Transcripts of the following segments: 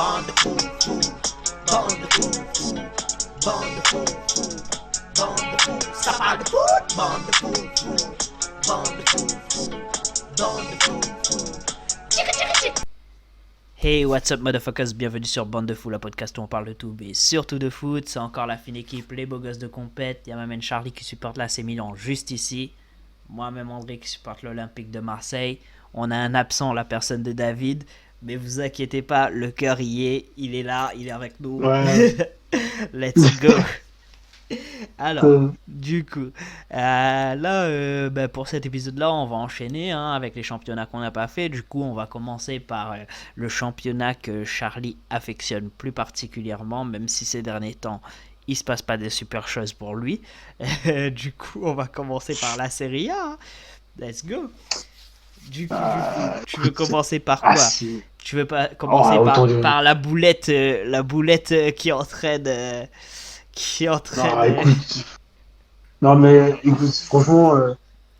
bande de fous, fous, bande de fous, fous, bande de fous, fous, bande de fous. Ça parle de foot, bande de fous, fous, bande de fous, fous, bande de fous, fous. Tchic, tchic, tchic. Hey, what's up motherfuckers, bienvenue sur Bande de Fous, la podcast où on parle de tout, mais surtout de foot. C'est encore la fine équipe, les beaux gosses de compète. Il y a ma main Charlie qui supporte l'AC Milan juste ici. Moi-même André qui supporte l'Olympique de Marseille. On a un absent, la personne de David. Mais vous inquiétez pas, le cœur y est. Il est là, il est avec nous. Ouais. Let's go. Alors, du coup, pour cet épisode-là, on va enchaîner avec les championnats qu'on n'a pas fait. Du coup, on va commencer par le championnat que Charlie affectionne plus particulièrement, même si ces derniers temps, il se passe pas des super choses pour lui. Du coup, on va commencer par la Serie A. Hein. Let's go. Du coup, tu veux commencer par quoi? Tu veux pas commencer par la boulette qui entraîne... Non, écoute. Non, mais écoute, franchement,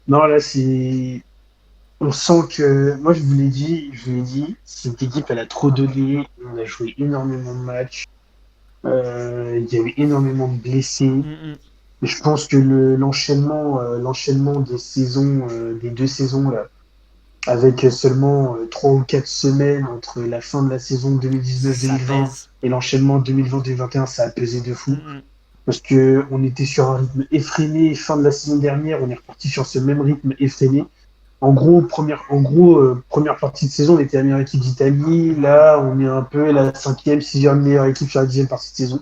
non, là, c'est. On sent que. Moi, je vous l'ai dit, cette équipe, elle a trop donné. On a joué énormément de matchs. Il y a eu énormément de blessés. Mais je pense que l'enchaînement des saisons, des 2 saisons, là, avec seulement 3 ou 4 semaines entre la fin de la saison 2019-2020 et l'enchaînement 2020-2021, ça a pesé de fou. Parce que on était sur un rythme effréné, fin de la saison dernière, on est reparti sur ce même rythme effréné. En gros, première partie de saison, on était la meilleure équipe d'Italie. Là, on est un peu la 5e, 6e meilleure équipe sur la 10e partie de saison.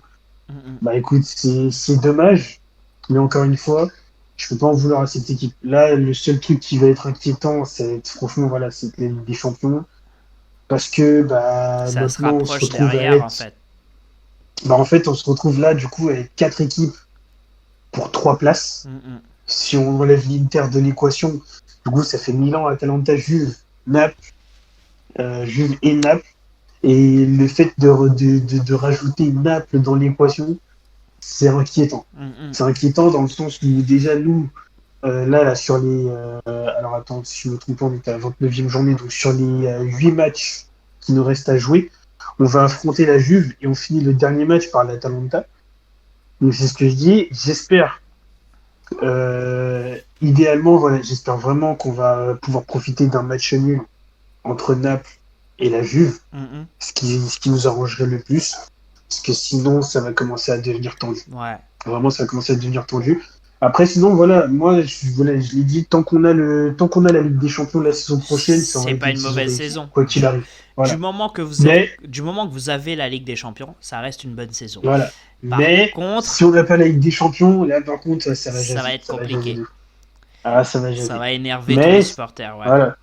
Bah écoute, c'est dommage, mais encore une fois, je peux pas en vouloir à cette équipe. Là, le seul truc qui va être inquiétant, c'est franchement, voilà, c'est la Ligue des Champions. Parce que ça se maintenant, on se rapproche retrouve derrière, en fait. en fait, on se retrouve là, du coup, avec 4 équipes pour 3 places. Si on enlève l'Inter de l'équation, du coup, ça fait Milan, Atalanta, Juve, Naples, Juve et Naples. Et le fait de rajouter Naples dans l'équation, c'est inquiétant. C'est inquiétant dans le sens où déjà nous, là, sur les... alors attends, si je me trompe pas, on est à la 29e journée, donc sur les 8 matchs qui nous restent à jouer, on va affronter la Juve et on finit le dernier match par l'Atalanta. Donc c'est ce que je dis. J'espère, idéalement, voilà, j'espère vraiment qu'on va pouvoir profiter d'un match nul entre Naples et la Juve, ce qui nous arrangerait le plus. Parce que sinon, ça va commencer à devenir tendu. Ouais. Vraiment, ça va commencer à devenir tendu. Après, sinon, voilà, moi, je l'ai dit, tant qu'on a la Ligue des Champions la saison prochaine, c'est pas une mauvaise saison. Quoi qu'il arrive. Voilà. Du moment que vous avez la Ligue des Champions, ça reste une bonne saison. Voilà. Par contre, si on n'a pas la Ligue des Champions, là, par contre, ça va être compliqué. Ça va Ça va énerver tous les supporters. Ouais. Voilà.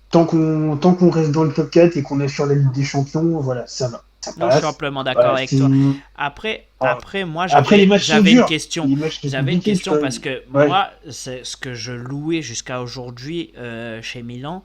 Tant qu'on reste dans le top 4 et qu'on est sur la Ligue des Champions, voilà, ça va. Non, je suis amplement d'accord avec toi. Après, moi, j'avais une question. J'avais une question parce que moi, c'est ce que je louais jusqu'à aujourd'hui chez Milan,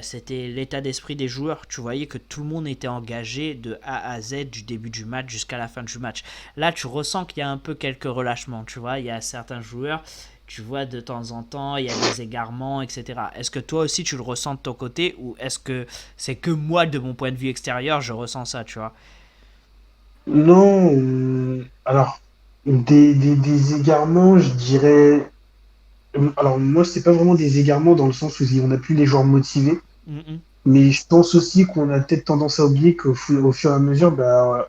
c'était l'état d'esprit des joueurs. Tu voyais que tout le monde était engagé de A à Z, du début du match jusqu'à la fin du match. Là, tu ressens qu'il y a un peu quelques relâchements. Tu vois, il y a certains joueurs... Tu vois, de temps en temps, il y a des égarements, etc. Est-ce que toi aussi, tu le ressens de ton côté ou est-ce que c'est que moi, de mon point de vue extérieur, je ressens ça, tu vois? Non, alors, des égarements, je dirais... Alors, moi, c'est pas vraiment des égarements dans le sens où on n'a plus les joueurs motivés. Mais je pense aussi qu'on a peut-être tendance à oublier au fur et à mesure,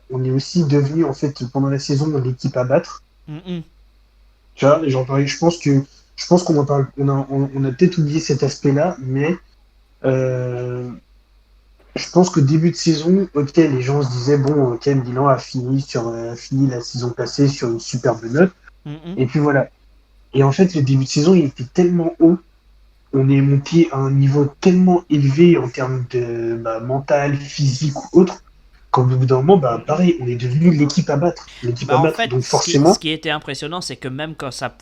on est aussi devenu, en fait, pendant la saison, l'équipe à battre. Tu vois, je pense qu'on en parle, on a peut-être oublié cet aspect-là, mais je pense qu'au début de saison, ok, les gens se disaient bon, ok, Milan a fini la saison passée sur une superbe note, et puis voilà. Et en fait, le début de saison, il était tellement haut, on est monté à un niveau tellement élevé en termes de mental, physique ou autre, qu'au bout d'un moment, pareil, on est devenu l'équipe à battre. En fait, donc forcément. Ce qui était impressionnant, c'est que même quand ça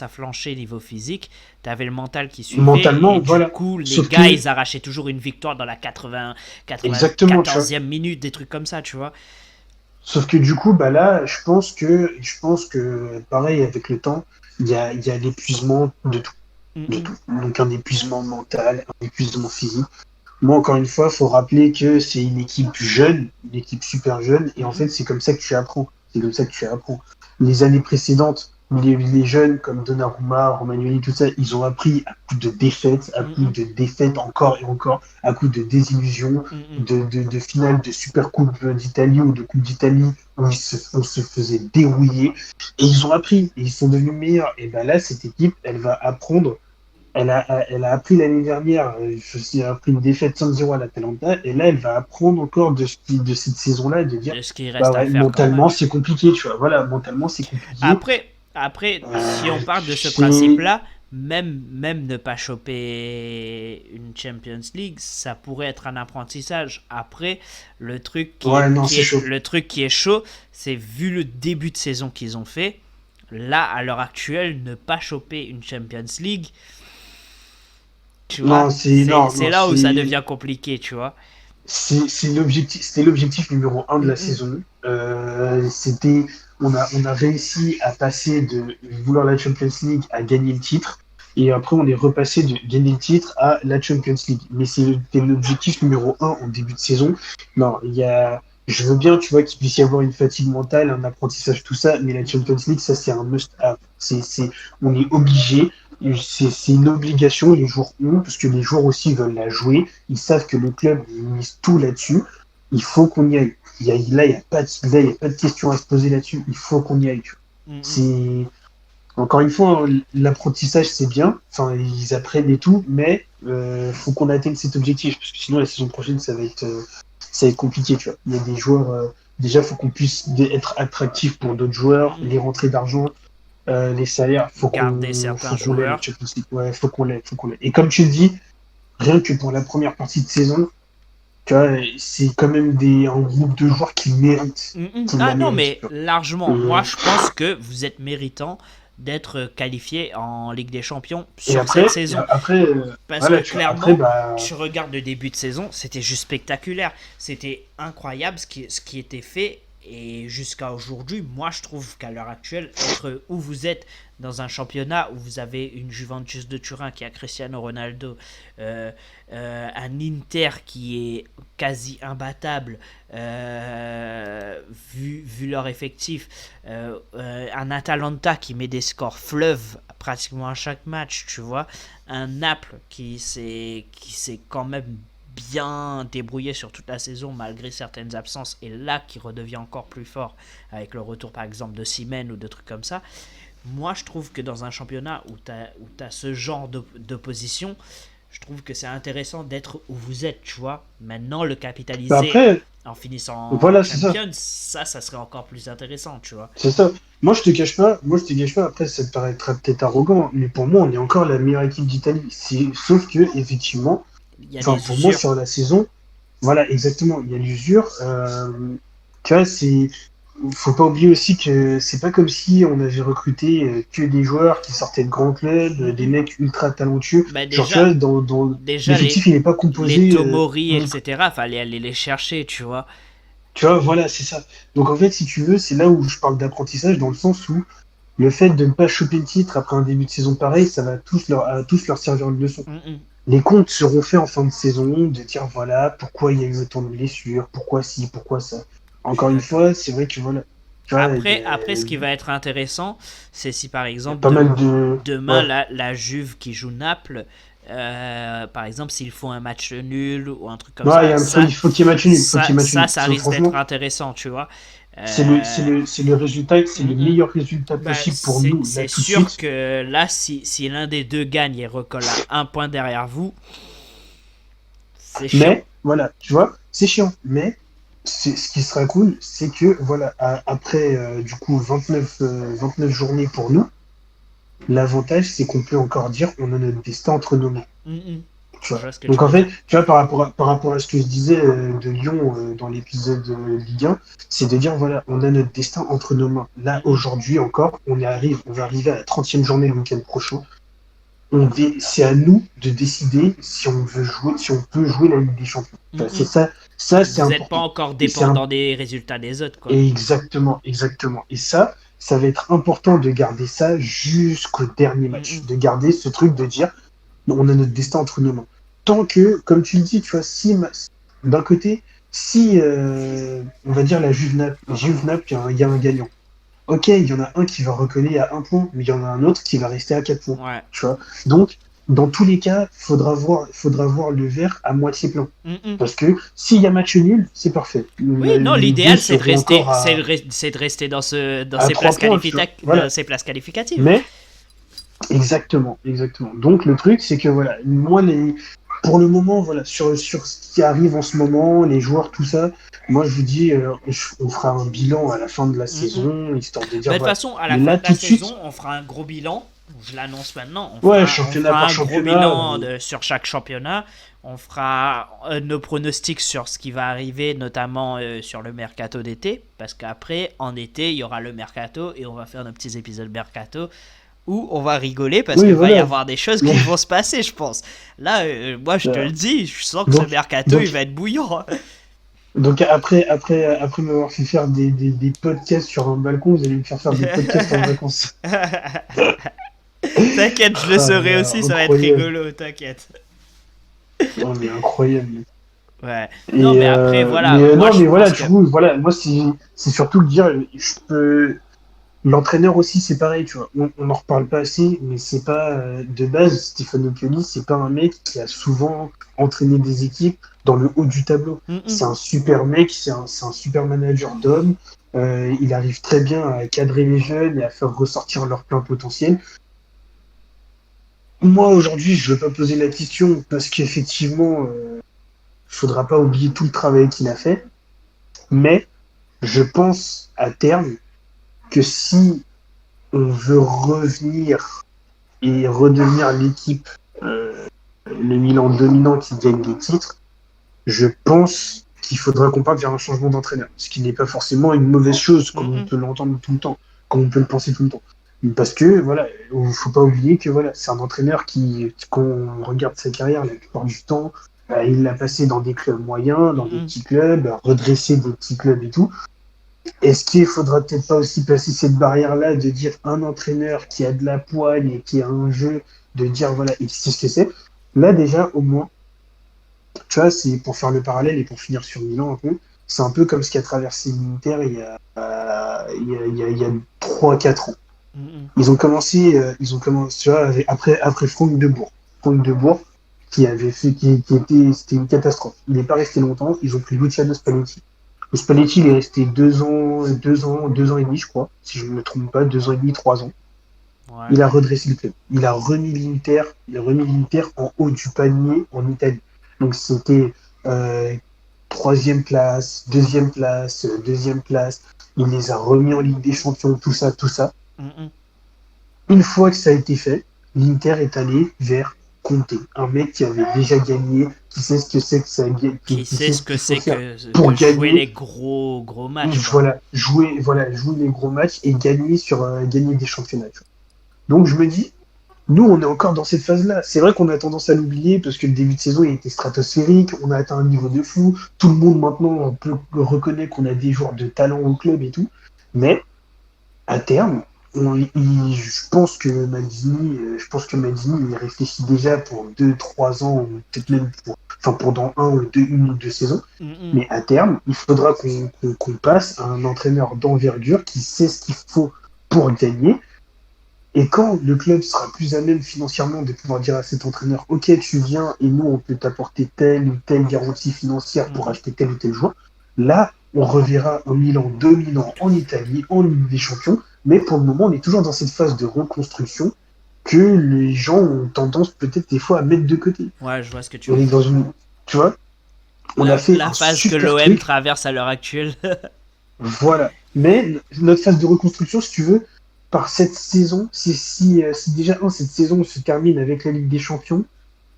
flanchait niveau physique, t'avais le mental qui suivait. Mentalement, et du coup, les gars, ils arrachaient toujours une victoire dans la 94e minute, des trucs comme ça, tu vois. Sauf que du coup, là, je pense que pareil, avec le temps, il y a l'épuisement de tout. De tout. Donc un épuisement mental, un épuisement physique. Moi, encore une fois, il faut rappeler que c'est une équipe jeune, une équipe super jeune, et en fait, c'est comme ça que tu apprends. C'est comme ça que tu apprends. Les années précédentes, les jeunes comme Donnarumma, Romagnoli, tout ça, ils ont appris à coups de défaites, à coups de défaites encore et encore, à coups de désillusions, de finales de Super Coupe d'Italie ou de Coupe d'Italie où on se faisait dérouiller. Et ils ont appris, et ils sont devenus meilleurs. Et ben là, cette équipe, elle va apprendre. Elle a appris l'année dernière, elle a pris une défaite 5-0 à l'Atalanta, et là, elle va apprendre encore de cette saison-là, de dire, ce qui reste à faire mentalement, c'est compliqué, tu vois. Voilà, mentalement, c'est compliqué. Après, si on part de ce principe-là, même ne pas choper une Champions League, ça pourrait être un apprentissage. Après, le truc qui est chaud, c'est vu le début de saison qu'ils ont fait, là, à l'heure actuelle, ne pas choper une Champions League, tu vois, c'est là où ça devient compliqué, tu vois. C'était l'objectif numéro 1 de la saison. On a réussi à passer de vouloir la Champions League à gagner le titre. Et après, on est repassé de gagner le titre à la Champions League. Mais c'était l'objectif numéro 1 en début de saison. Non, je veux bien, tu vois, qu'il puisse y avoir une fatigue mentale, un apprentissage, tout ça, mais la Champions League, ça, c'est un must-have. On est obligé. C'est une obligation, les joueurs ont, parce que les joueurs aussi veulent la jouer. Ils savent que le club mise tout là-dessus. Il faut qu'on y aille. Là, il n'y a pas de question à se poser là-dessus. Il faut qu'on y aille. Encore une fois, l'apprentissage, c'est bien. Enfin, ils apprennent et tout, mais faut qu'on atteigne cet objectif, parce que sinon, la saison prochaine, ça va être compliqué. Tu vois. Il y a des joueurs. Déjà, il faut qu'on puisse être attractif pour d'autres joueurs, les rentrées d'argent. Les salaires, faut garder certains joueurs. Faut qu'on l'ait. Et comme tu le dis, rien que pour la première partie de saison, tu vois, c'est quand même un groupe de joueurs qui méritent. Mais largement. Moi, je pense que vous êtes méritant d'être qualifié en Ligue des Champions sur cette saison. Parce que clairement, tu regardes le début de saison, c'était juste spectaculaire. C'était incroyable ce qui était fait. Et jusqu'à aujourd'hui, moi je trouve qu'à l'heure actuelle, être où vous êtes dans un championnat où vous avez une Juventus de Turin qui a Cristiano Ronaldo, un Inter qui est quasi imbattable vu leur effectif, un Atalanta qui met des scores fleuves pratiquement à chaque match, tu vois, un Naples qui s'est quand même bien débrouillé sur toute la saison malgré certaines absences, et là qui redevient encore plus fort avec le retour par exemple de Osimhen ou de trucs comme ça. Moi je trouve que dans un championnat où t'as ce genre d'opposition, je trouve que c'est intéressant d'être où vous êtes, tu vois. Maintenant le capitaliser en finissant en Champions, ça serait encore plus intéressant, tu vois. C'est ça. Moi je te cache pas, après ça te paraîtra peut-être arrogant, mais pour moi on est encore la meilleure équipe d'Italie. Sauf que effectivement, pour moi, sur la saison, voilà, exactement, il y a l'usure. Tu vois, faut pas oublier aussi que c'est pas comme si on avait recruté que des joueurs qui sortaient de grands clubs, des mecs ultra talentueux. Déjà, l'effectif, il n'est pas composé. Les Tomori, etc., fallait aller les chercher, tu vois. Tu vois, voilà, c'est ça. Donc en fait, si tu veux, c'est là où je parle d'apprentissage, dans le sens où le fait de ne pas choper le titre après un début de saison pareil, ça va tous leur servir une leçon. Les comptes seront faits en fin de saison, de dire voilà pourquoi il y a eu autant de blessures, pourquoi ci, pourquoi ça. Encore une fois, c'est vrai que voilà. Après, ce qui va être intéressant, c'est si par exemple demain la Juve qui joue Naples, par exemple s'ils font un match nul ou un truc comme ça, il faut qu'il y ait match nul. Ça risque d'être intéressant, tu vois. C'est le résultat, c'est le meilleur résultat possible pour nous. C'est sûr que là, si l'un des deux gagne et recolle à 1 point derrière vous, c'est chiant. Mais voilà, tu vois, c'est chiant. Mais ce qui sera cool, c'est que voilà, après du coup 29 journées pour nous, l'avantage c'est qu'on peut encore dire on a notre destin entre nos mains. Donc en fait, tu vois, par rapport à ce que je disais de Lyon dans l'épisode Ligue 1, c'est de dire voilà, on a notre destin entre nos mains. Là, aujourd'hui encore, on va arriver à la 30e journée le week-end prochain. C'est à nous de décider si on peut jouer la Ligue des Champions. C'est ça, c'est important. Vous n'êtes pas encore dépendant des résultats des autres, quoi. Exactement. Et ça va être important de garder ça jusqu'au dernier match. De garder ce truc de dire on a notre destin entre nos mains. tant que, comme tu le dis, tu vois, si d'un côté, si on va dire la Juve-Naples, il y a un gagnant. Ok, il y en a un qui va recoller à 1 point, mais il y en a un autre qui va rester à 4 points. Ouais. Tu vois. Donc, dans tous les cas, faudra voir le verre à moitié plein. Parce que s'il y a match nul, c'est parfait. Oui, non, l'idéal c'est de rester dans ces places qualificatives. Mais exactement. Donc le truc, c'est que voilà, moi pour le moment, voilà, sur ce qui arrive en ce moment, les joueurs, tout ça, moi je vous dis, on fera un bilan à la fin de la saison, histoire de dire. De toute façon, à la fin de la saison, on fera un gros bilan. Je l'annonce maintenant. On fera un gros bilan sur chaque championnat. On fera nos pronostics sur ce qui va arriver, notamment sur le mercato d'été. Parce qu'après, en été, il y aura le mercato et on va faire nos petits épisodes mercato où on va rigoler parce qu'il va y avoir des choses qui vont se passer, je pense. Là, moi, je te le dis, je sens que ce mercato, il va être bouillant. Donc après m'avoir fait faire des podcasts sur un balcon, vous allez me faire des podcasts en vacances. T'inquiète, je le saurai aussi, ça va être rigolo, t'inquiète. Non mais incroyable. Ouais. Non mais après voilà. Moi c'est surtout le dire, l'entraîneur aussi c'est pareil, tu vois. On en reparle pas assez, mais c'est pas de base Stefano Pioli, c'est pas un mec qui a souvent entraîné des équipes dans le haut du tableau. C'est un super mec, c'est un super manager d'hommes. Il arrive très bien à cadrer les jeunes et à faire ressortir leur plein potentiel. Moi, aujourd'hui, je ne veux pas poser la question parce qu'effectivement, faudra pas oublier tout le travail qu'il a fait. Mais je pense à terme que si on veut revenir et redevenir l'équipe, le Milan dominant qui gagne des titres, je pense qu'il faudra qu'on parte vers un changement d'entraîneur. Ce qui n'est pas forcément une mauvaise chose, comme on peut l'entendre tout le temps, comme on peut le penser tout le temps. Parce que voilà, il faut pas oublier que voilà, c'est un entraîneur qu'on regarde sa carrière la plupart du temps, il l'a passé dans des clubs moyens, dans des petits clubs, redresser des petits clubs et tout. Est-ce qu'il faudra peut-être pas aussi passer cette barrière-là de dire un entraîneur qui a de la poigne et qui a un jeu, de dire voilà, il sait ce que c'est. Là déjà, au moins, tu vois, c'est pour faire le parallèle et pour finir sur Milan un peu, c'est un peu comme ce qui a traversé l'Inter il y a 3-4 ans. Ils ont commencé, tu vois, après Franck de Bourg. Franck de Bourg, c'était une catastrophe. Il n'est pas resté longtemps. Ils ont pris Luciano Spalletti. Le Spalletti, il est resté 2 ans et demi, je crois, si je ne me trompe pas, 2 ans et demi, 3 ans. Ouais. Il a redressé le club. Il a remis l'Inter en haut du panier en Italie. Donc c'était 3e place, 2e place, 2e place. Il les a remis en Ligue des Champions, tout ça. Une fois que ça a été fait, l'Inter est allé vers Conte, un mec qui avait déjà gagné, qui sait ce que c'est que ça gagne, qui sait ce que c'est que pour jouer les gros matchs. Voilà, jouer les gros matchs et gagner des championnats. Donc je me dis, nous on est encore dans cette phase-là. C'est vrai qu'on a tendance à l'oublier parce que le début de saison il était stratosphérique, on a atteint un niveau de fou, tout le monde maintenant reconnaît qu'on a des joueurs de talent au club et tout, mais à terme, je pense que Maldini il réfléchit déjà pour 2-3 ans, ou peut-être même pour dans une ou deux saisons. Mais à terme, il faudra qu'on passe à un entraîneur d'envergure qui sait ce qu'il faut pour gagner. Et quand le club sera plus à même financièrement de pouvoir dire à cet entraîneur, ok, tu viens et nous on peut t'apporter telle ou telle garantie financière pour acheter tel ou tel joueur, là on reverra un Milan dominant en Italie, en Ligue des Champions. Mais pour le moment, on est toujours dans cette phase de reconstruction que les gens ont tendance peut-être des fois à mettre de côté. Ouais, je vois ce que tu veux dire. On est dans une... Tu vois, la phase que l'OM traverse à l'heure actuelle. Voilà. Mais notre phase de reconstruction, si tu veux, par cette saison, si déjà cette saison se termine avec la Ligue des Champions,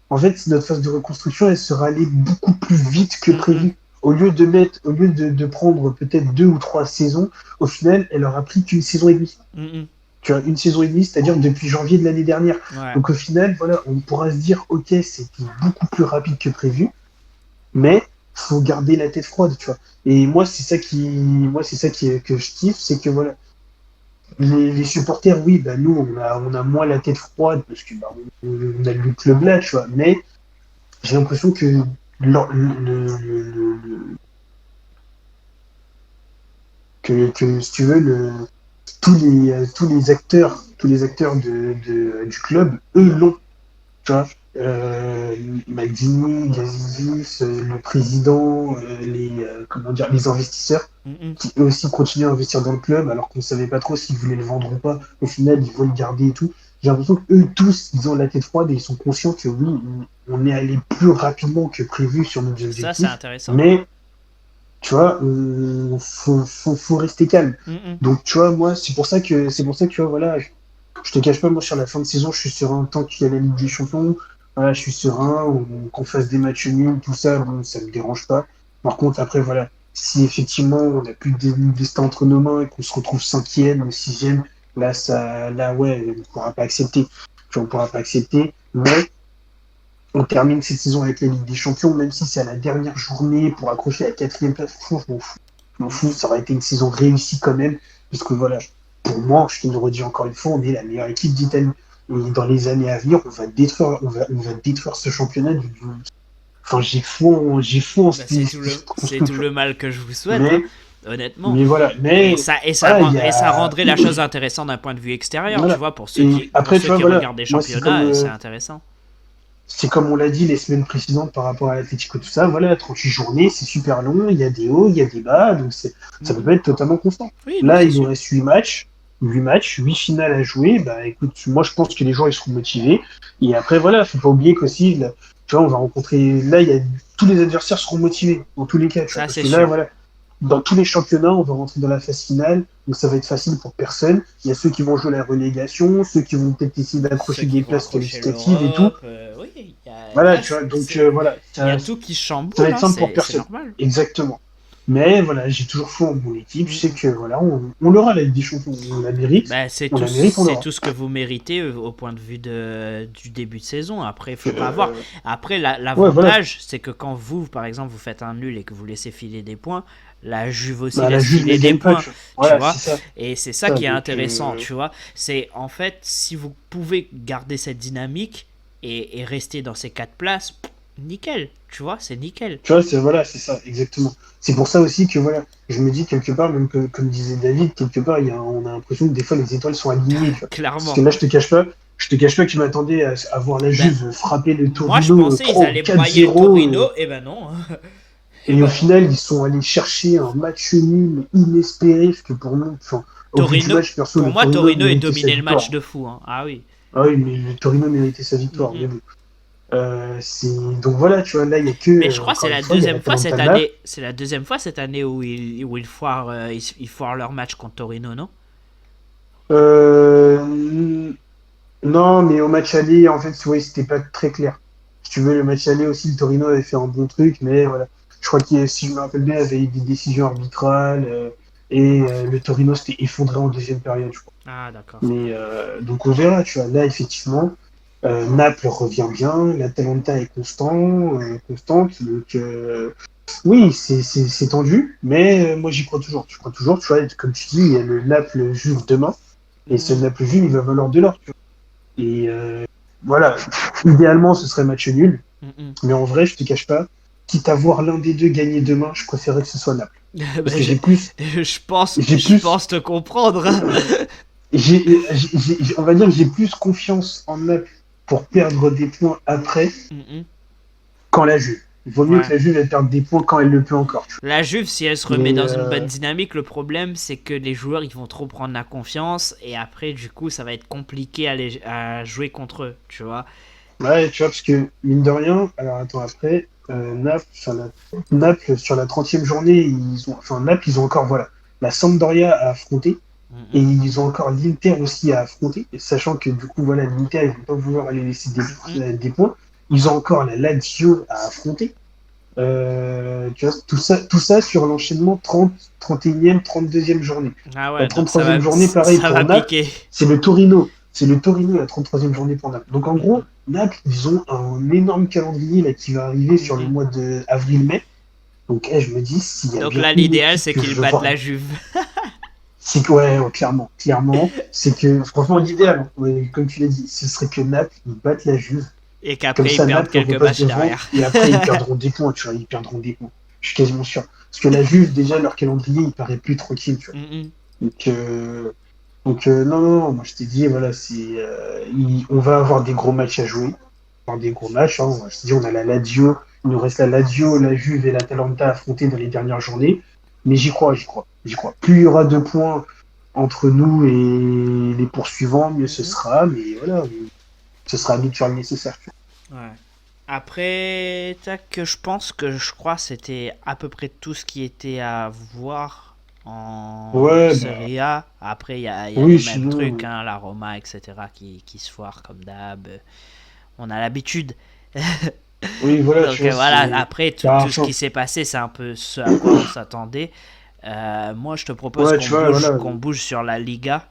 en fait, notre phase de reconstruction, elle sera allée beaucoup plus vite que prévu. Au lieu de prendre peut-être 2 ou 3 saisons, au final, elle aura pris qu'une saison et demie. Tu vois, une saison et demie, c'est-à-dire depuis janvier de l'année dernière. Ouais. Donc au final, voilà, on pourra se dire, ok, c'était beaucoup plus rapide que prévu, mais faut garder la tête froide, tu vois. Et moi, c'est ça que je kiffe, c'est que voilà, les supporters, oui, nous, on a moins la tête froide parce que on a le club là, tu vois, mais j'ai l'impression que si tu veux, tous les acteurs du club, eux l'ont. Tu vois, Maldini, Gazidis, le président, les investisseurs, qui eux aussi continuent à investir dans le club, alors qu'on ne savait pas trop s'ils voulaient le vendre ou pas. Au final, ils veulent le garder et tout. J'ai l'impression qu'eux tous, ils ont la tête froide et ils sont conscients que oui, on est allé plus rapidement que prévu sur nos objectifs. Ça, c'est intéressant. Mais tu vois, faut rester calme. Donc, tu vois, moi, c'est pour ça que, tu vois, voilà, je te cache pas, moi, sur la fin de saison, je suis serein tant qu'il y a la Ligue des Champions. Voilà, je suis serein, qu'on fasse des matchs nuls, tout ça, bon, ça me dérange pas. Par contre, après, voilà, si effectivement, on n'a plus de destin entre nos mains et qu'on se retrouve 5e ou 6e, ouais, on ne pourra pas accepter. On ne pourra pas accepter, mais on termine cette saison avec la Ligue des Champions, même si c'est à la dernière journée pour accrocher la 4e place. Je m'en fous, ça aurait été une saison réussie quand même, parce que voilà, pour moi, je te le redis encore une fois, on est la meilleure équipe d'Italie. Et dans les années à venir, on va détruire ce championnat. Enfin, j'ai fou en c'est tout le mal que je vous souhaite, mais, honnêtement. Mais voilà, et ça rendrait la chose intéressante d'un point de vue extérieur, voilà. Tu vois, pour ceux qui regardent des championnats, c'est intéressant. C'est comme on l'a dit les semaines précédentes par rapport à l'Atlético, tout ça, voilà, 38 journées, c'est super long, il y a des hauts, il y a des bas, donc ça peut pas être totalement constant. Oui, là, il nous reste 8 matchs, 8 finales à jouer, bah écoute, moi je pense que les joueurs ils seront motivés, et après voilà, faut pas oublier qu'aussi, là, tu vois, on va rencontrer, là, tous les adversaires seront motivés, dans tous les cas, tu vois, parce que là, voilà, dans tous les championnats, on va rentrer dans la phase finale, donc ça va être facile pour personne. Il y a ceux qui vont jouer la relégation, ceux qui vont peut-être essayer d'accrocher des places qualificatives et tout. Oui, voilà, tu vois, donc voilà. Il y a tout qui chamboule. Ça va être simple pour personne. Exactement. Mais voilà, j'ai toujours foi en mon équipe. Je sais que voilà, on l'aura la Ligue des Champions, on la mérite. Bah, c'est tout ce que vous méritez au point de vue du début de saison. Après, il faut pas avoir. Après, l'avantage, c'est que quand vous, par exemple, vous faites un nul et que vous laissez filer des points, la Juve aussi laisse filer des points, tu vois. Et c'est ça qui est intéressant, tu vois. C'est en fait, si vous pouvez garder cette dynamique et rester dans ces 4 places, nickel, tu vois, c'est nickel. Tu vois, c'est ça, exactement. C'est pour ça aussi que voilà, je me dis quelque part, même que, comme disait David, quelque part, on a l'impression que des fois les étoiles sont alignées. Clairement. Parce que là, je te cache pas que je m'attendais à voir la Juve frapper le Torino. Moi, je pensais qu'ils allaient broyer le Torino, et ben non. Et au final, ils sont allés chercher un match nul inespéré, parce que pour nous, Torino est dominé le match de fou. Hein. Ah oui. Ah oui, mais le Torino méritait sa victoire. Mais bon. Donc voilà, tu vois, là, il n'y a que. Mais je crois que c'est la deuxième fois cette année. C'est la deuxième fois cette année où ils foirent leur match contre Torino, non? Non, mais au match aller, en fait, ouais, c'était pas très clair. Si tu veux, le match aller aussi, le Torino avait fait un bon truc, mais voilà. Je crois que, si je me rappelle bien, il y avait eu des décisions arbitrales et le Torino s'était effondré en deuxième période, je crois. Ah, d'accord. Mais donc on verra, tu vois. Là, effectivement, Naples revient bien, l'Atalanta est constante. Donc, oui, c'est tendu, mais moi, j'y crois toujours. Je crois toujours, tu vois, comme tu dis, il y a le Naples-Juve demain, et ce Naples-Juve, il va valoir de l'or, tu vois. Et voilà, idéalement, ce serait match nul, mais en vrai, je te cache pas, quitte à voir l'un des deux gagner demain, je préférerais que ce soit Naples. Parce que je pense te comprendre. On va dire que j'ai plus confiance en Naples pour perdre des points après qu'en la Juve. Il vaut mieux que la Juve elle perde des points quand elle le peut encore. La Juve, si elle se remet dans une bonne dynamique, le problème c'est que les joueurs ils vont trop prendre la confiance et après du coup ça va être compliqué à jouer contre eux, tu vois. Ouais, tu vois, parce que mine de rien, alors attends, après, Naples, sur la 30e journée, Naples, ils ont encore la Sampdoria à affronter. Et ils ont encore l'Inter aussi à affronter, sachant que du coup, l'Inter, ils vont pas vouloir aller laisser des points. Ils ont encore la Lazio à affronter. Tu vois, tout ça sur l'enchaînement 31e, 32e journée. Ah ouais, la 33e journée, pareil pour Naples, c'est le Torino. C'est le Torino, la 33e journée pour Naples. Donc en gros, Naples, ils ont un énorme calendrier là, qui va arriver sur le mois de avril-mai. Donc je me dis, s'il y a. Donc là, l'idéal, c'est qu'ils battent la Juve. C'est que, ouais, clairement, c'est que, franchement, l'idéal, comme tu l'as dit, ce serait que Naples, ils battent la Juve, Et qu'après, ils perdent quelques matchs derrière. Et après, ils perdront des points, tu vois. Ils perdront des points. Je suis quasiment sûr. Parce que la Juve, déjà, leur calendrier, il paraît plus tranquille, tu vois. Donc, non, moi je t'ai dit, voilà, on va avoir des gros matchs à jouer. Enfin, des gros matchs, hein. Je t'ai dit, on a la Lazio, il nous reste la Lazio, la Juve et l'Atalanta à affronter dans les dernières journées. Mais j'y crois. Plus il y aura de points entre nous et les poursuivants, mieux ce sera. Mais voilà, ce sera à nous de faire le nécessaire. Ouais. Après, je crois c'était à peu près tout ce qui était à voir en Serie A. Après, il y a les mêmes trucs, hein, la Roma, etc., qui se foire comme d'hab. On a l'habitude. Oui, voilà. Donc voilà, après, tout ce qui s'est passé, c'est un peu ce à quoi on s'attendait. Moi, je te propose qu'on bouge sur la Liga.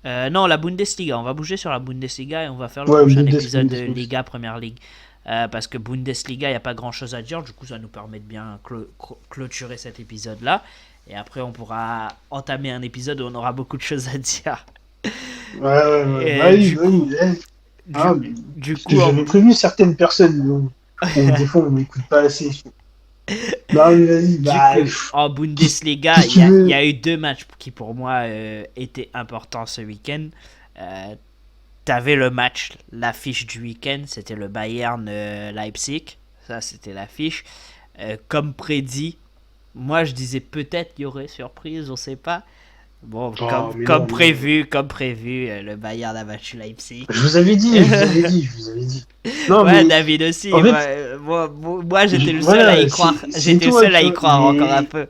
Non, la Bundesliga. On va bouger sur la Bundesliga et on va faire le prochain épisode de Liga Première Ligue. Parce que Bundesliga, il n'y a pas grand chose à dire. Du coup, ça nous permet de bien clôturer cet épisode-là. Et après, on pourra entamer un épisode où on aura beaucoup de choses à dire. Du coup, j'avais prévenu certaines personnes. Des fois, on m'écoute pas assez. Non, mais vas-y, en Bundesliga, il y a eu 2 matchs qui, pour moi, étaient importants ce week-end. T'avais le match, l'affiche du week-end, c'était le Bayern-Leipzig. Ça, c'était l'affiche. Comme prédit, moi, je disais peut-être qu'il y aurait surprise, on sait pas. Bon, comme prévu, le Bayern a battu Leipzig. Je vous avais dit. Non, ouais, mais David aussi. En fait, moi, j'étais le seul à y croire. J'étais le seul à y croire encore un peu.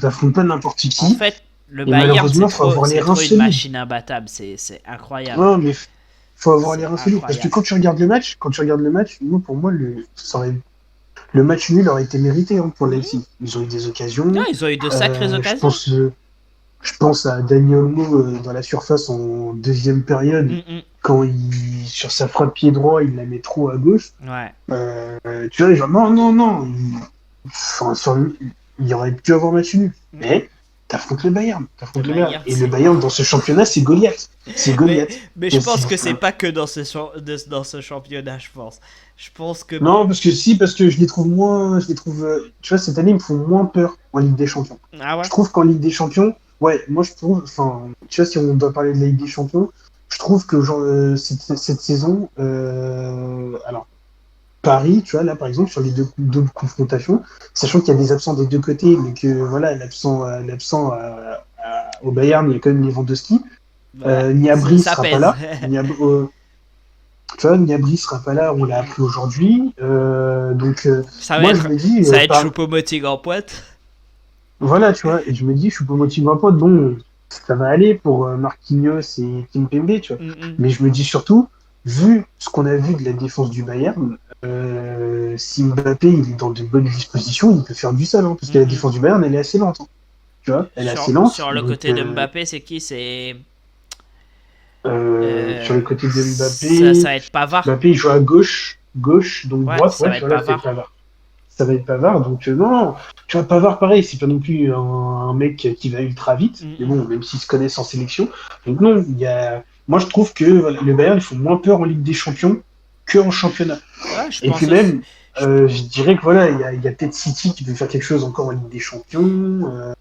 T'affrontes pas n'importe qui. En fait, le Bayern, c'est trop une machine imbattable. C'est incroyable. Non, mais faut avoir les reins solides. Parce que quand tu regardes le match, moi, pour moi, le match nul aurait été mérité, hein, pour Leipzig. Ils ont eu des occasions. Non, ils ont eu de sacrées occasions. Je pense à Dani Olmo dans la surface en deuxième période, quand sur sa frappe pied droit, il la met trop à gauche. Ouais. Tu vois, genre, non. Il aurait pu avoir match nul. Mais t'affrontes le Bayern. Et le Bayern, dans ce championnat, c'est Goliath. Mais je pense que c'est pas que dans ce championnat, je pense. Je pense que... Non, parce que je les trouve moins... tu vois, cette année, ils me font moins peur en Ligue des Champions. Ah ouais. Je trouve qu'en Ligue des Champions, moi je trouve... Enfin, tu vois, si on doit parler de la Ligue des Champions, je trouve que genre, cette saison... alors, Paris, tu vois, là, par exemple, sur les deux confrontations, sachant qu'il y a des absents des deux côtés, mais que, voilà, l'absent au Bayern, il y a quand même Lewandowski. Gnabry sera pas là. Tu vois, Gnabry sera pas là, on l'a appris aujourd'hui. Donc, ça va être Choupo-Moting en pointe. Voilà, tu vois, et je me dis, Choupo-Moting en pointe, bon, ça va aller pour Marquinhos et Kimpembe, tu vois. Mais je me dis surtout, vu ce qu'on a vu de la défense du Bayern, si Mbappé il est dans de bonnes dispositions, il peut faire du sale, hein, parce que la défense du Bayern, elle est assez lente. Hein. Tu vois, elle est assez lente. Sur le côté de Mbappé, c'est qui? C'est... sur le côté de Mbappé, ça va être Pavard. Mbappé il joue à gauche, donc droite, ça va être Pavard. Ça va être Pavard, donc non, tu vois, Pavard pareil, c'est pas non plus un mec qui va ultra vite, mais bon, même s'ils se connaissent en sélection. Donc non, moi je trouve que le Bayern, il faut moins peur en Ligue des Champions qu'en championnat. Et puis même, je dirais que voilà, il y a peut-être City qui peut faire quelque chose encore en Ligue des Champions.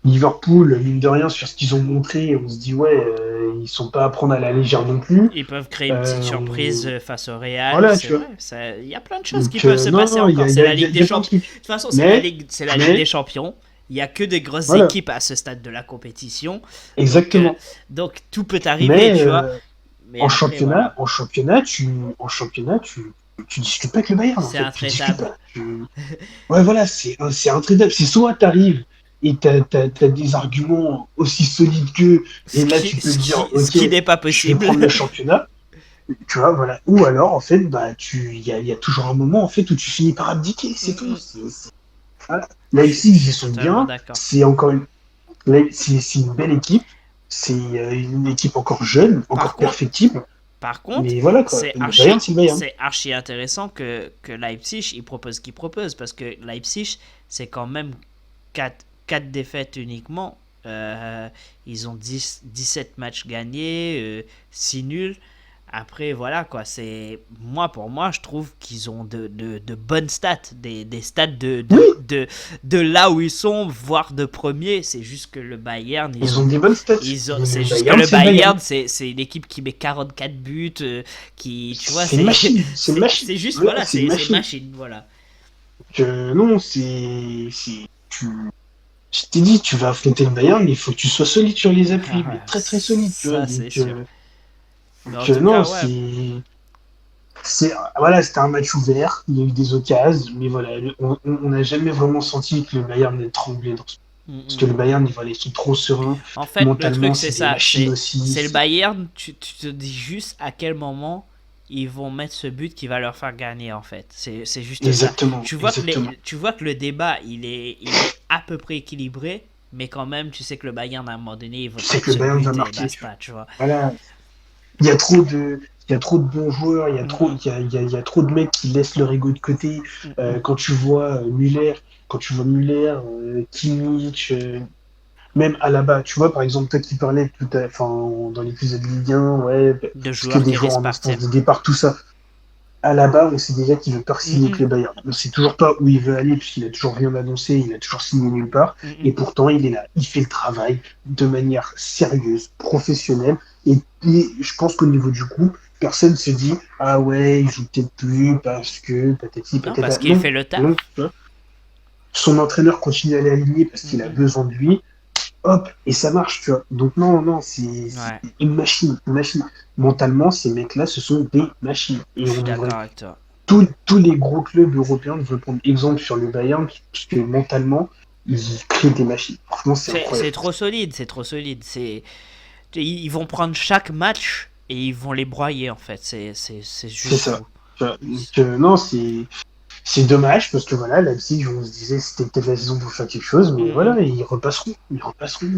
Liverpool, mine de rien, sur ce qu'ils ont montré, on se dit ils sont pas à prendre à la légère non plus. Ils peuvent créer une petite surprise face au Real. Voilà, il y a plein de choses qui peuvent se passer encore. C'est la Ligue des Champions. De toute façon, c'est la Ligue des Champions. Il n'y a que des grosses équipes à ce stade de la compétition. Exactement. Donc tout peut arriver, tu vois. Mais en championnat, tu discutes pas avec le Bayern. C'est intraitable. Ouais, voilà, c'est intraitable. C'est soit t'arrives et t'as des arguments aussi solides que, et là tu peux dire, ok, ce qui n'est pas possible. Je vais prendre le championnat. Tu vois, voilà. Ou alors, en fait, il y a toujours un moment, en fait, où tu finis par abdiquer, c'est tout. Voilà. Leipzig, ils sont bien. C'est encore c'est une belle équipe. C'est une équipe encore jeune, encore perfectible. Par contre, mais voilà, c'est archi intéressant que Leipzig il propose ce qu'il propose, parce que Leipzig, c'est quand même 4 défaites uniquement Ils ont 17 matchs gagnés, 6 nuls. Après, voilà, quoi. Pour moi, je trouve qu'ils ont de bonnes stats. Des stats de là où ils sont, voire de premier. C'est juste que le Bayern. Ils ont des bonnes stats. C'est juste que le Bayern, c'est une équipe qui met 44 buts. Tu vois, c'est une machine. C'est une machine. C'est juste, voilà, c'est une machine. Voilà. Non, je t'ai dit, tu vas affronter le Bayern, mais il faut que tu sois solide sur les appuis. Mais très, très solide. Ça, c'est sûr. Voilà, c'était un match ouvert, il y a eu des occasions, mais voilà, on n'a jamais vraiment senti que le Bayern ait tremblé parce que le Bayern, ils sont trop sereins. En fait, mentalement, le truc, c'est ça. C'est le Bayern, tu te dis juste à quel moment ils vont mettre ce but qui va leur faire gagner, en fait. C'est juste exactement, ça. Tu vois que le débat, il est à peu près équilibré, mais quand même, tu sais que le Bayern, à un moment donné, il va mettre ce but et basta, tu vois. Voilà. Il y a trop de bons joueurs, il y a trop de mecs qui laissent leur ego de côté. Quand tu vois Müller, Kimmich, même Alaba, tu vois, par exemple, toi qui parlais dans l'épisode de Ligue 1, de joueurs des joueurs en instance de départ, tout ça. Alaba, on sait déjà qu'il veut pas signer avec le Bayern. On sait toujours pas où il veut aller, puisqu'il a toujours rien annoncé, il a toujours signé nulle part. Et pourtant, il est là, il fait le travail de manière sérieuse, professionnelle. Et je pense qu'au niveau du groupe, personne se dit ah ouais, il joue peut-être plus parce que patati patata. Parce qu'il fait le taf. Son entraîneur continue à l'aligner parce qu'il a besoin de lui. Hop, et ça marche, tu vois. Donc non, c'est une machine. Mentalement, ces mecs-là, ce sont des machines. Et je suis d'accord avec toi. Tous les gros clubs européens devraient prendre exemple sur le Bayern, parce que mentalement, ils créent des machines. Franchement, c'est trop solide. Ils vont prendre chaque match et ils vont les broyer, en fait. C'est juste ça. Non, c'est dommage, parce que voilà, Leipzig, on se disait c'était peut-être la saison pour faire quelque chose, mais voilà, ils repasseront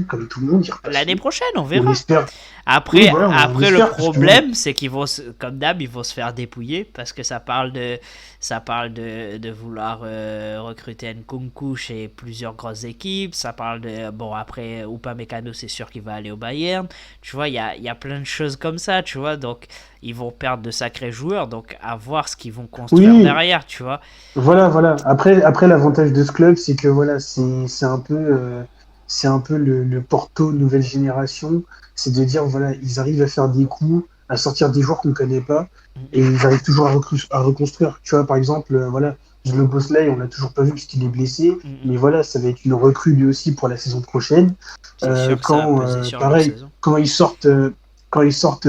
comme tout le monde. L'année prochaine, on verra. On espère. Après, le problème, c'est qu'ils vont, comme d'hab, ils vont se faire dépouiller, parce que ça parle de vouloir recruter Nkunku chez plusieurs grosses équipes. Ça parle de, après, Upamecano, c'est sûr qu'il va aller au Bayern. Tu vois, il y a plein de choses comme ça, tu vois, donc ils vont perdre de sacrés joueurs, donc à voir ce qu'ils vont construire derrière, tu vois. Voilà. Après, l'avantage de ce club, c'est que voilà, c'est un peu le Porto nouvelle génération. C'est de dire voilà, ils arrivent à faire des coups, à sortir des joueurs qu'on ne connaît pas, et ils arrivent toujours à reconstruire. Tu vois, par exemple, voilà, le Bosley, on l'a toujours pas vu parce qu'il est blessé, mais voilà, ça va être une recrue lui aussi pour la saison prochaine. Quand ils sortent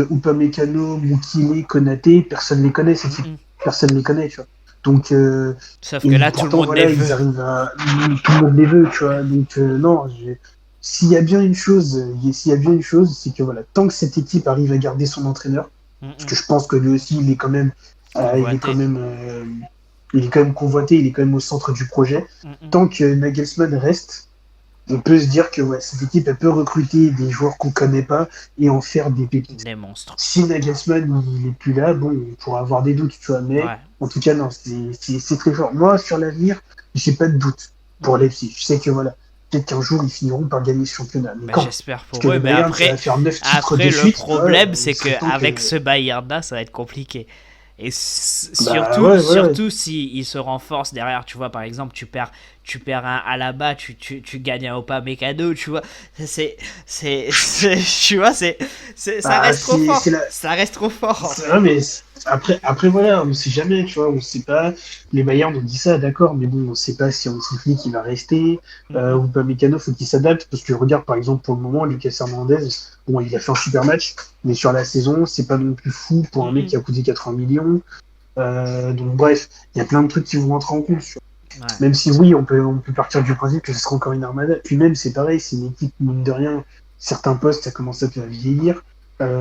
Upamecano, Mukile, Konaté, personne les connaît, ces types. Personne les connaît, tu vois. Donc, sauf que là, tout le monde les veut. Tout le monde les veut, tu vois. Donc, non, s'il y a bien une chose, c'est que voilà, tant que cette équipe arrive à garder son entraîneur, parce que je pense que lui aussi, il est quand même convoité, il est quand même au centre du projet. Tant que Nagelsmann reste, on peut se dire que cette équipe, elle peut recruter des joueurs qu'on connaît pas et en faire des pépites. Des monstres. Si Nagelsmann il est plus là, on pourra avoir des doutes, tu vois. Mais en tout cas, non, c'est très fort. Moi, sur l'avenir, j'ai pas de doute pour Leipzig. Je sais que voilà, peut-être qu'un jour ils finiront par gagner ce championnat. Mais j'espère pour eux. Mais après le problème, c'est qu'avec ce Bayern-là, ça va être compliqué. Et surtout s'il se renforce derrière, tu vois, par exemple, tu perds un Alaba, tu gagnes un Upamecano, tu vois, tu vois, ça reste trop fort. Ça reste trop fort. Mais après voilà, on sait jamais, tu vois, on sait pas. Les Bayern ont dit ça, d'accord, mais bon, on sait pas si on sait qui va rester. Upamecano, faut qu'il s'adapte, parce que regarde, par exemple, pour le moment, Lucas Hernandez, il a fait un super match, mais sur la saison, c'est pas non plus fou pour un mec qui a coûté 80 millions. Donc bref, il y a plein de trucs qui vont rentrer en compte. Même si oui, on peut partir du principe que ce sera encore une armada. Puis même, c'est pareil, c'est une équipe, mine de rien, certains postes, ça commence à vieillir.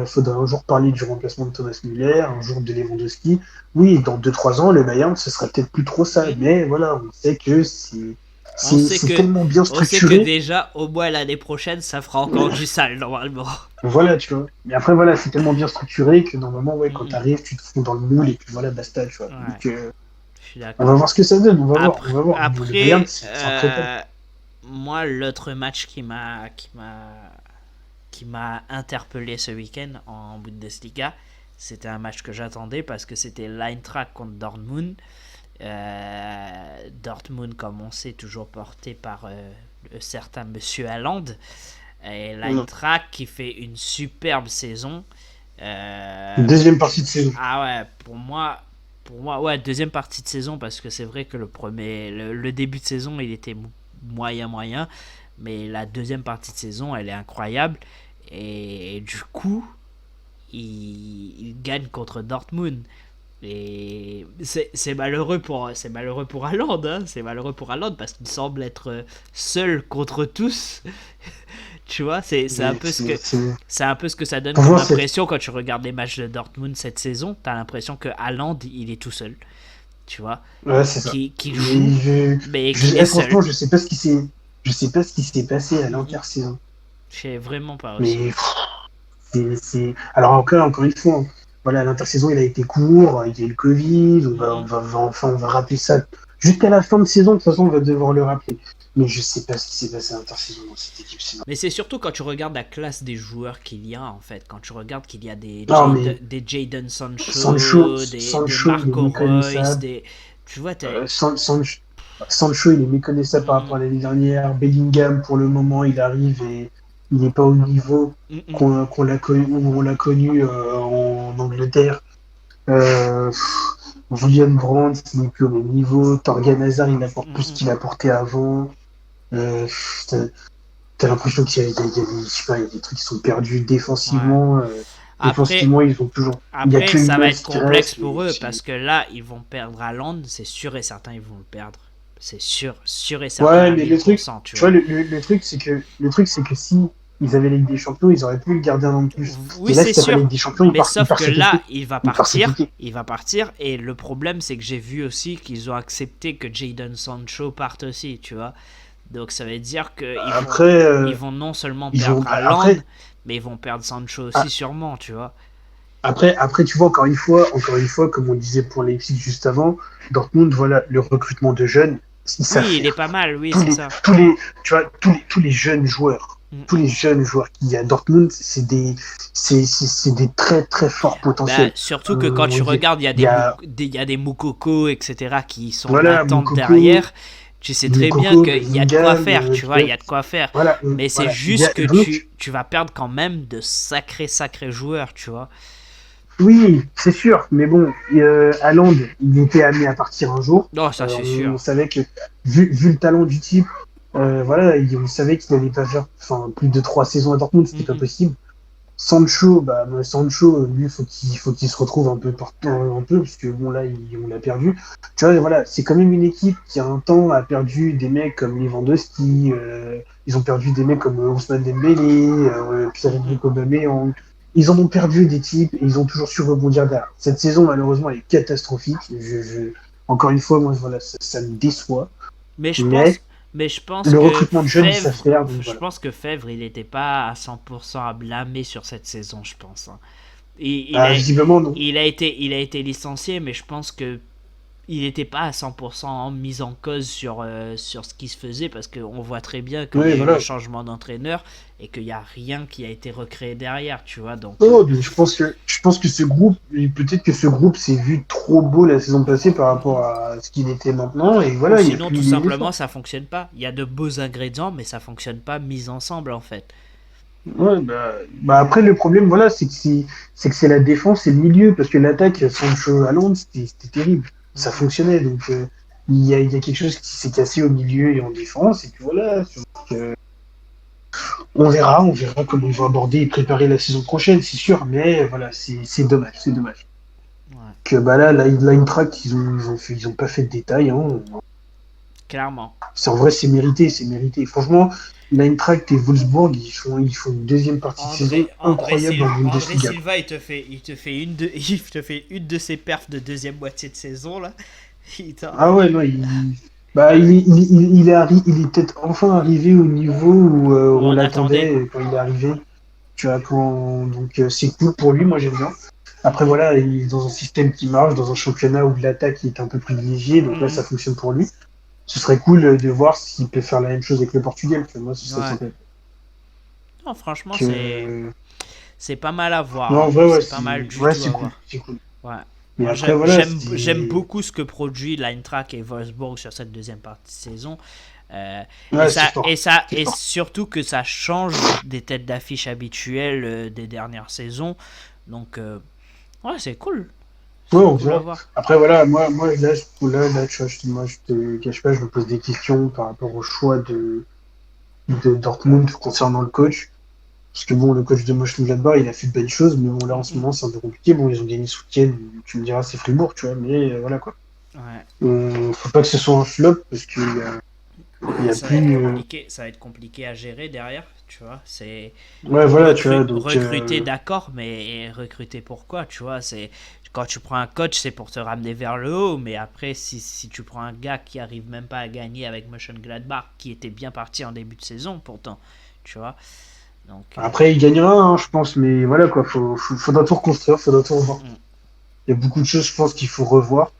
Faudra un jour parler du remplacement de Thomas Müller, un jour de Lewandowski. Oui, dans 2-3 ans, le Bayern, ce sera peut-être plus trop ça. Mais voilà, on sait que c'est tellement bien structuré. On sait que déjà, au moins l'année prochaine, ça fera encore du sale, normalement. Voilà, tu vois. Mais après, voilà, c'est tellement bien structuré que normalement, quand t'arrives, tu te fonds dans le moule et puis voilà, basta, tu vois. Donc, on va voir ce que ça donne. On va voir. Après, Bayern, moi, l'autre match qui m'a interpellé ce week-end en Bundesliga, c'était un match que j'attendais parce que c'était l'Eintracht contre Dortmund. Dortmund, comme on sait, toujours porté par le certain Monsieur Haaland. Et l'Eintracht qui fait une superbe saison. Deuxième partie de saison. Ah ouais, pour moi, ouais, deuxième partie de saison, parce que c'est vrai que le début de saison, il était moyen, mais la deuxième partie de saison, elle est incroyable. Et du coup, il gagne contre Dortmund. Et c'est malheureux pour Haaland, hein. C'est malheureux pour Haaland parce qu'il semble être seul contre tous. Tu vois, c'est un peu ce que ça donne comme impression quand tu regardes les matchs de Dortmund cette saison. T'as l'impression que Haaland, il est tout seul. Tu vois, ouais, c'est ça. Qui joue, mais qui est seul. Franchement, je sais pas ce qui s'est passé à l'intersaison. Je sais vraiment pas aussi. Mais alors encore une fois, voilà, l'intersaison, il a été court, il y a eu le Covid, on va rappeler ça jusqu'à la fin de saison. De toute façon, on va devoir le rappeler. Mais je sais pas ce qui s'est passé à l'intersaison dans cette équipe. Mais c'est surtout quand tu regardes la classe des joueurs qu'il y a, en fait. Quand tu regardes qu'il y a des Jadon Sancho, des Marco Reus, tu vois, Sancho, il est méconnaissable par rapport à l'année dernière. Bellingham, pour le moment, il arrive et il n'est pas au niveau qu'on l'a connu en Angleterre. Julian Brandt, il n'est plus au même niveau. Torgan Hazard, il apporte plus qu'il apportait avant. T'as l'impression qu'il y a des trucs qui sont perdus défensivement. Ouais. Défensivement, ils ont toujours. Après, ça va être complexe pour eux parce que là, ils vont perdre Haaland, c'est sûr et certain, ils vont le perdre. C'est sûr et certain. Ouais, mais le truc, tu vois, le truc, c'est que si ils avaient la Ligue des Champions, ils auraient pu le garder un an de plus. Oui, là, c'est sûr. Ligue des Champions, mais sauf que là, il va partir. Et le problème, c'est que j'ai vu aussi qu'ils ont accepté que Jadon Sancho parte aussi, tu vois. Donc ça veut dire qu'ils vont non seulement perdre Haaland, mais ils vont perdre Sancho aussi sûrement, tu vois. Après, tu vois, encore une fois, comme on disait pour Leipzig juste avant, Dortmund, voilà, le recrutement de jeunes, il est pas mal, oui, c'est ça. Tous les jeunes joueurs qu'il y a à Dortmund, c'est des très très forts potentiels. Surtout que quand tu regardes, il y a des Moukoko, etc., qui sont en attente derrière. Tu sais très bien qu'il y a de quoi faire, tu vois, il y a de quoi faire. Mais c'est juste que tu vas perdre quand même de sacrés joueurs, tu vois. Oui, c'est sûr, mais bon, Haaland, il était amené à partir un jour. Non, ça c'est sûr. On savait que, vu le talent du type, on savait qu'il n'allait pas faire plus de 3 saisons à Dortmund, c'était pas possible. Sancho, lui, il faut qu'il se retrouve un peu, parce que bon, là, on l'a perdu. Tu vois, voilà, c'est quand même une équipe qui, a un temps, a perdu des mecs comme Lewandowski, ils ont perdu des mecs comme Ousmane Dembélé, Pierre-Emerick Aubameyang. Ils en ont perdu des types et ils ont toujours su rebondir derrière. Cette saison, malheureusement, elle est catastrophique. Encore une fois, moi, voilà, ça me déçoit. Mais je pense le recrutement de jeunes, ça fait. Je pense que Fèvre, il n'était pas à 100% à blâmer sur cette saison, je pense. Hein. Visiblement, non. Il a été licencié, mais je pense que il n'était pas à 100% mis en cause sur ce qui se faisait, parce qu'on voit très bien qu'il y a eu le changement d'entraîneur et qu'il n'y a rien qui a été recréé derrière, tu vois. Donc, je pense que ce groupe, peut-être que ce groupe s'est vu trop beau la saison passée par rapport à ce qu'il était maintenant, et voilà. Sinon, tout simplement, ça fonctionne pas. Il y a de beaux ingrédients, mais ça fonctionne pas mis ensemble, en fait. Ouais, après le problème, voilà, c'est que c'est la défense et le milieu, parce que l'attaque Sancho à Londres, c'était terrible. Ça fonctionnait, donc il y a quelque chose qui s'est cassé au milieu et en défense, et puis voilà. On verra comment ils vont aborder et préparer la saison prochaine, c'est sûr, mais voilà, c'est dommage. Ouais. Que là, l'Eintracht, ils ont pas fait de détails. Hein. Clairement. En vrai, c'est mérité. Franchement, l'Eintracht et Wolfsburg, ils font une deuxième partie de saison incroyable dans Bundesliga. André Silva, il te fait une de ses perfs de deuxième moitié de saison là. Ah ouais, non, il est peut-être enfin arrivé au niveau où on l'attendait quand il est arrivé. Tu vois, donc c'est cool pour lui, moi j'aime bien. Après voilà, il est dans un système qui marche, dans un championnat où l'attaque est un peu privilégiée, donc là ça fonctionne pour lui. ce serait cool de voir s'il peut faire la même chose avec le Portugal. Moi, ce serait sympa. Non, franchement, c'est pas mal à voir. Non, en vrai, ouais, c'est pas mal du ouais, tout à cool, voir. c'est cool. Ouais. Mais moi, après, voilà, j'aime beaucoup ce que produit l'Eintracht et Wolfsburg sur cette deuxième partie de saison. Et surtout que ça change des têtes d'affiche habituelles des dernières saisons. Donc, ouais, c'est cool. Ouais, on voit. Après, voilà, moi là, tu vois, moi, je te cache pas, je me pose des questions par rapport au choix de Dortmund concernant le coach. Parce que bon, le coach de Mönchengladbach, il a fait de belles choses, mais bon, là, en ce moment, c'est un peu compliqué. Bon, ils ont gagné ce week-end, tu me diras, c'est Fribourg, tu vois, mais voilà, quoi. Ouais. Faut pas que ce soit un flop, parce qu'il y a ça va être compliqué à gérer derrière, tu vois. C'est ouais, voilà, tu vois. Donc, recruter, d'accord, mais recruter pourquoi, tu vois. C'est quand tu prends un coach, c'est pour te ramener vers le haut, mais après, si tu prends un gars qui arrive même pas à gagner avec Mönchengladbach, qui était bien parti en début de saison, pourtant, tu vois. Donc, après, il gagnera, hein, je pense, mais voilà, quoi. Faudra tout reconstruire, faudra tout revoir. Il y a beaucoup de choses, je pense, qu'il faut revoir.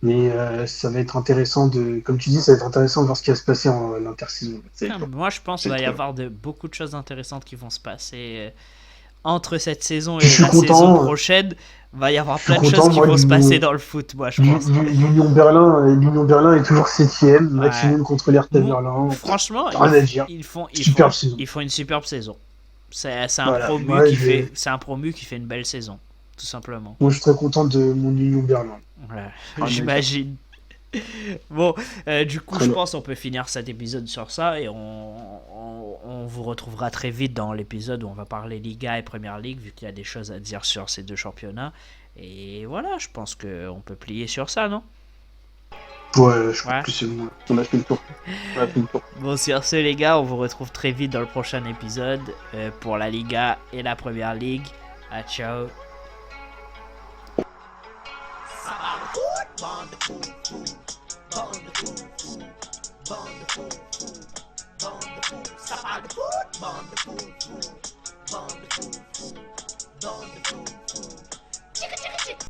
Mais ça va être intéressant comme tu dis, ça va être intéressant de voir ce qui va se passer en l'intersaison. Moi, je pense qu'il va y avoir beaucoup de choses intéressantes qui vont se passer entre cette saison et la saison prochaine. Va y avoir plein de choses qui vont se passer dans le foot, moi, je pense. L'Union Berlin est toujours 7ème, maximum contre l'Hertha Berlin. Franchement, ils font une superbe saison. C'est un promu qui fait une belle saison, tout simplement. Moi, je suis très content de mon Union Berlin. Ouais, j'imagine. Bon, du coup, je pense qu'on peut finir cet épisode sur ça et on vous retrouvera très vite dans l'épisode où on va parler Liga et Premier League, vu qu'il y a des choses à dire sur ces deux championnats. Et voilà, je pense qu'on peut plier sur ça, non? Ouais, je pense que c'est bon. On a fait le tour. Bon, sur ce, les gars, on vous retrouve très vite dans le prochain épisode pour la Liga et la Premier League. À ciao. Chicken, chicken.